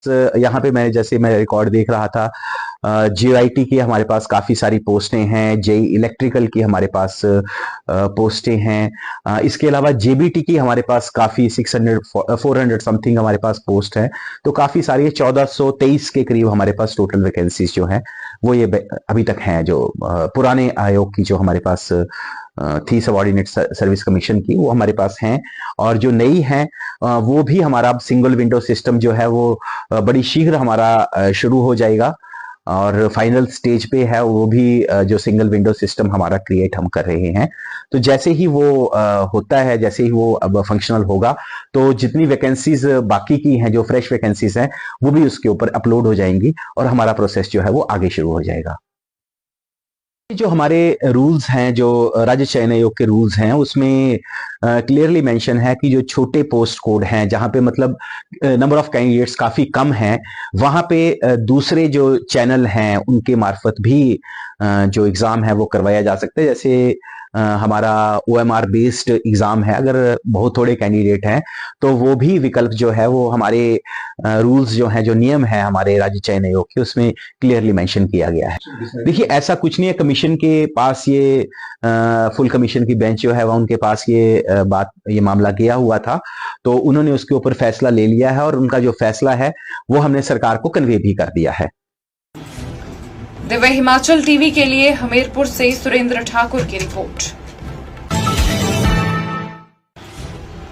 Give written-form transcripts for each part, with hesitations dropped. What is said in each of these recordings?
यहाँ पे मैं रिकॉर्ड देख रहा था। JIT की हमारे पास काफी सारी पोस्टें हैं, JEE इलेक्ट्रिकल की हमारे पास पोस्टें हैं। इसके अलावा JBT की हमारे पास काफी 400 समथिंग हमारे पास पोस्ट है। तो काफी सारी 1423 के करीब हमारे पास टोटल वैकेंसीज जो है वो ये अभी तक हैं, जो पुराने आयोग की जो हमारे पास थी सबऑर्डिनेट सर्विस कमीशन की, वो हमारे पास हैं। और जो नई हैं वो भी हमारा सिंगल विंडो सिस्टम जो है वो बड़ी शीघ्र हमारा शुरू हो जाएगा और फाइनल स्टेज पे है वो भी, जो सिंगल विंडो सिस्टम हमारा क्रिएट हम कर रहे हैं। तो जैसे ही वो होता है, जैसे ही वो अब फंक्शनल होगा, तो जितनी वैकेंसीज बाकी की हैं, जो फ्रेश वैकेंसीज हैं, वो भी उसके ऊपर अपलोड हो जाएंगी और हमारा प्रोसेस जो है वो आगे शुरू हो जाएगा। जो हमारे रूल्स हैं, जो राज्य चयन आयोग के रूल्स हैं, उसमें क्लियरली मेंशन है कि जो छोटे पोस्ट कोड हैं, जहां पे मतलब नंबर ऑफ कैंडिडेट्स काफी कम हैं, वहां पे दूसरे जो चैनल हैं उनके मार्फत भी जो एग्जाम है वो करवाया जा सकता है। जैसे हमारा OMR बेस्ड एग्जाम है, अगर बहुत थोड़े कैंडिडेट हैं तो वो भी विकल्प जो है वो हमारे रूल्स जो हैं, जो नियम है हमारे राज्य चयन आयोग के, उसमें क्लियरली मेंशन किया गया है। देखिए, ऐसा कुछ नहीं है, कमीशन के पास ये फुल कमीशन की बेंच जो है वह उनके पास ये मामला गया हुआ था, तो उन्होंने उसके ऊपर फैसला ले लिया है और उनका जो फैसला है वो हमने सरकार को कन्वे भी कर दिया है। दिव्य हिमाचल टीवी के लिए हमीरपुर से सुरेंद्र ठाकुर की रिपोर्ट।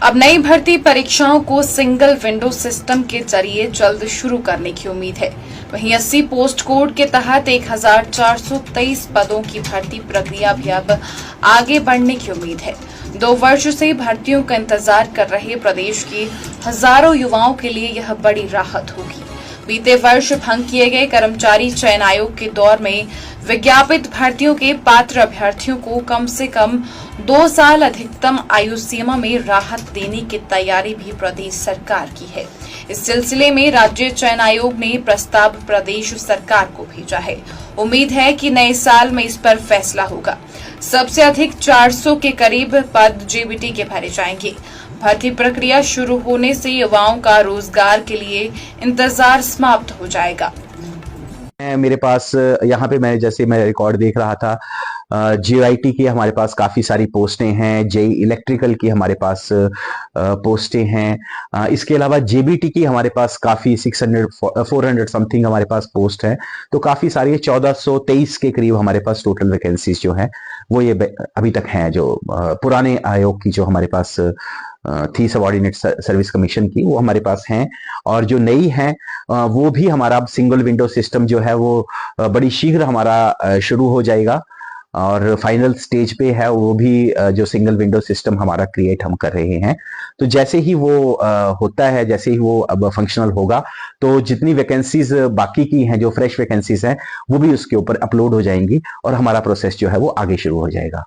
अब नई भर्ती परीक्षाओं को सिंगल विंडो सिस्टम के जरिए जल्द शुरू करने की उम्मीद है। वहीं 80 पोस्ट कोड के तहत 1423 पदों की भर्ती प्रक्रिया भी अब आगे बढ़ने की उम्मीद है। 2 वर्ष से भर्तियों का इंतजार कर रहे प्रदेश के हजारों युवाओं के लिए यह बड़ी राहत होगी। बीते वर्ष भंग किए गए कर्मचारी चयन आयोग के दौर में विज्ञापित भर्तियों के पात्र अभ्यर्थियों को कम से कम 2 साल अधिकतम आयु सीमा में राहत देने की तैयारी भी प्रदेश सरकार की है। इस सिलसिले में राज्य चयन आयोग ने प्रस्ताव प्रदेश सरकार को भेजा है। उम्मीद है कि नए साल में इस पर फैसला होगा। सबसे अधिक 400 के करीब पद JBT के भरे जाएंगे। भर्ती प्रक्रिया शुरू होने से युवाओं का रोजगार के लिए इंतजार समाप्त हो जाएगा। मेरे पास यहाँ पे मैं रिकॉर्ड देख रहा था। JIT की हमारे पास काफी सारी पोस्टें हैं, JEE इलेक्ट्रिकल की हमारे पास पोस्टें हैं। इसके अलावा JBT की हमारे पास काफी 400 समथिंग हमारे पास पोस्ट है। तो काफी सारी 1423 के करीब हमारे पास टोटल वैकेंसीज जो है वो ये अभी तक हैं, जो पुराने आयोग की जो हमारे पास थी सबऑर्डिनेट सर्विस कमीशन की, वो हमारे पास हैं। और जो नई हैं वो भी हमारा सिंगल विंडो सिस्टम जो है वो बड़ी शीघ्र हमारा शुरू हो जाएगा और फाइनल स्टेज पे है वो भी, जो सिंगल विंडो सिस्टम हमारा क्रिएट हम कर रहे हैं। तो जैसे ही वो होता है, जैसे ही वो अब फंक्शनल होगा, तो जितनी वैकेंसीज बाकी की हैं, जो फ्रेश वैकेंसीज हैं, वो भी उसके ऊपर अपलोड हो जाएंगी और हमारा प्रोसेस जो है वो आगे शुरू हो जाएगा।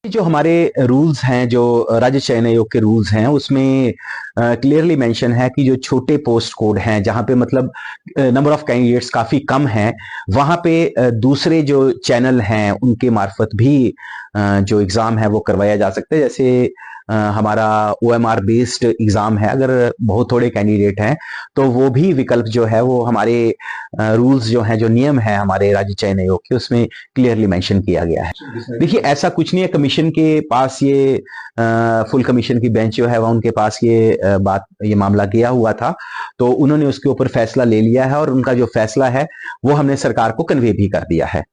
जो हमारे रूल्स हैं, जो राज्य चयन आयोग के रूल्स हैं, उसमें क्लियरली मेंशन है कि जो छोटे पोस्ट कोड हैं, जहां पे मतलब नंबर ऑफ कैंडिडेट्स काफी कम हैं, वहां पे दूसरे जो चैनल हैं उनके मार्फत भी जो एग्जाम है वो करवाया जा सकता है। जैसे हमारा OMR बेस्ड एग्जाम है, अगर बहुत थोड़े कैंडिडेट हैं तो वो भी विकल्प जो है वो हमारे रूल्स जो हैं, जो नियम है हमारे राज्य चयन आयोग के, उसमें क्लियरली मेंशन किया गया है। देखिए, ऐसा कुछ नहीं है, कमीशन के पास ये फुल कमीशन की बेंच जो है वह उनके पास ये मामला गया हुआ था, तो उन्होंने उसके ऊपर फैसला ले लिया है और उनका जो फैसला है वो हमने सरकार को कन्वे भी कर दिया है।